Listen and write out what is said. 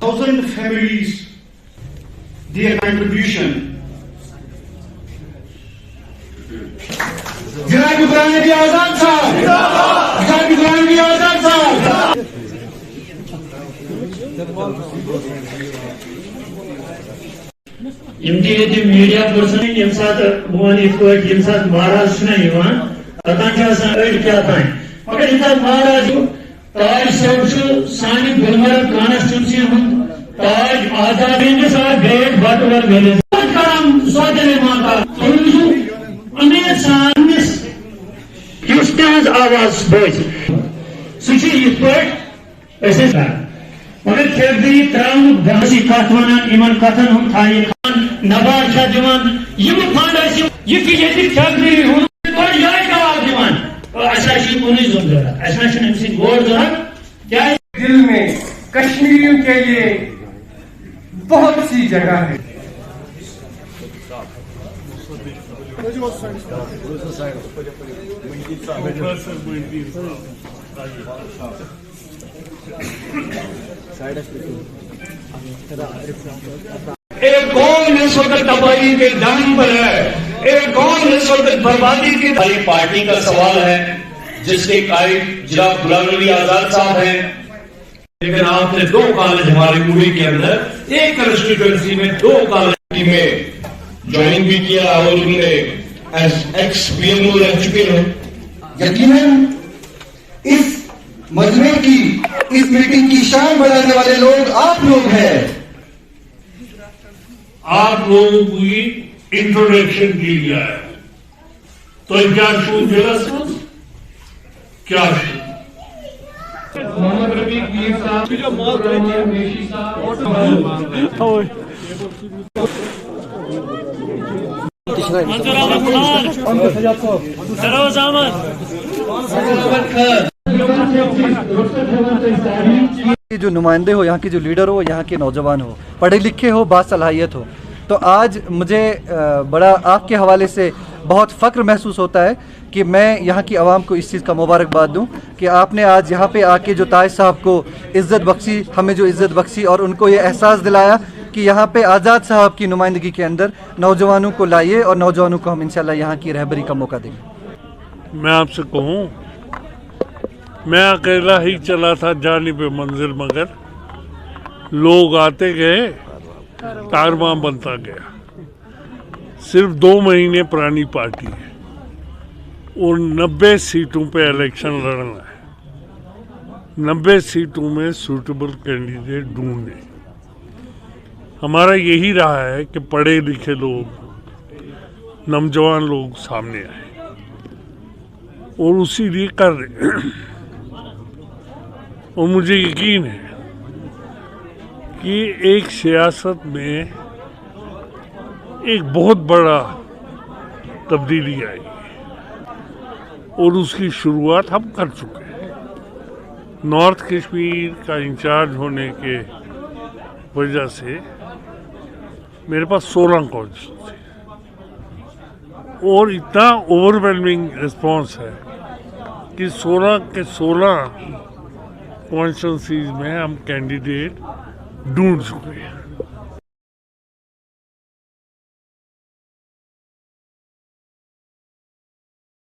1,000 families, their contribution. जनाब इब्राहिम आजाद साहब, जनाब इब्राहिम आजाद साहब। मीडिया पर्सन यम साथ मोहन यम साथ महाराज क्या मगर इन महाराज ताज साहब सानी गुलमर्ग कॉन्स्टिट्यूंसी ताज आजाद ग्रेट बटवर मेले सोचने माता अमीर सानस आवाज बोझ सह मगर खेबदरी त्राउन बहसी कथ वनान इमन कथन हम थाई नबाद छा दिवान यम फंड आसि यह कि खेबदरी हूं बड़ याद जवाब दिवान ऐसा शी कोनी जरूरत ऐसा शी हमसे गोर जरूरत क्या दिल में कश्मीरियों के लिए बहुत सी जगह है। एक कौन इस वक्त तबाही के दाम पर है, एक कौन इस वक्त बर्बादी की हमारी पार्टी का सवाल है जिसके कायद जनाब गुलाम नबी आजाद साहब हैं। लेकिन आपने 2 कॉलेज हमारे मुंबई के अंदर एक कंस्टिट्यूएंसी में 2 कॉलेज में ज्वाइन भी किया और उन्होंने एक्स पीएमओ रह चुके हैं। यकीनन इस मजमे की इस मीटिंग की शान बढ़ाने वाले लोग आप लोग हैं। आप लोगों की इंट्रोडक्शन की जाए तो क्या शूट जरा क्या मोहम्मद रफी मीर साहब की जो मौत हुई थी मेशी कि जो नुमाइंदे हो, यहाँ के जो लीडर हो, यहाँ के नौजवान हो, पढ़े लिखे हो, बासलाहियत हो, तो आज मुझे बड़ा आपके हवाले से बहुत फ़ख्र महसूस होता है कि मैं यहाँ की आवाम को इस चीज़ का मुबारकबाद दूँ कि आपने आज यहाँ पे आके जो ताज साहब को इज़्ज़त बख्शी, हमें जो इज़्ज़त बख्शी और उनको ये एहसास दिलाया कि यहाँ पे आज़ाद साहब की नुमाइंदगी के अंदर नौजवानों को लाइए और नौजवानों को हम इंशाल्लाह यहाँ की रहबरी का मौका देंगे। मैं आपसे कहूँ, मैं अकेला ही चला था जाने पे मंजिल, मगर लोग आते गए, कारवां बनता गया। सिर्फ 2 महीने पुरानी पार्टी है और 90 सीटों पे इलेक्शन लड़ना है। 90 सीटों में सूटेबल कैंडिडेट ढूंढने। हमारा यही रहा है कि पढ़े लिखे लोग, नौजवान लोग सामने आए और उसी लिए कर रहे हैं। और मुझे यकीन है कि एक सियासत में एक बहुत बड़ा तब्दीली आएगी और उसकी शुरुआत हम कर चुके हैं। नॉर्थ कश्मीर का इंचार्ज होने के वजह से मेरे पास 16 कॉन्स्टिट्यूंसी थे और इतना ओवरवेलमिंग रिस्पांस है कि 16 के 16 कॉन्स्टिट्यूंसीज में हम कैंडिडेट ढूंढ चुके हैं।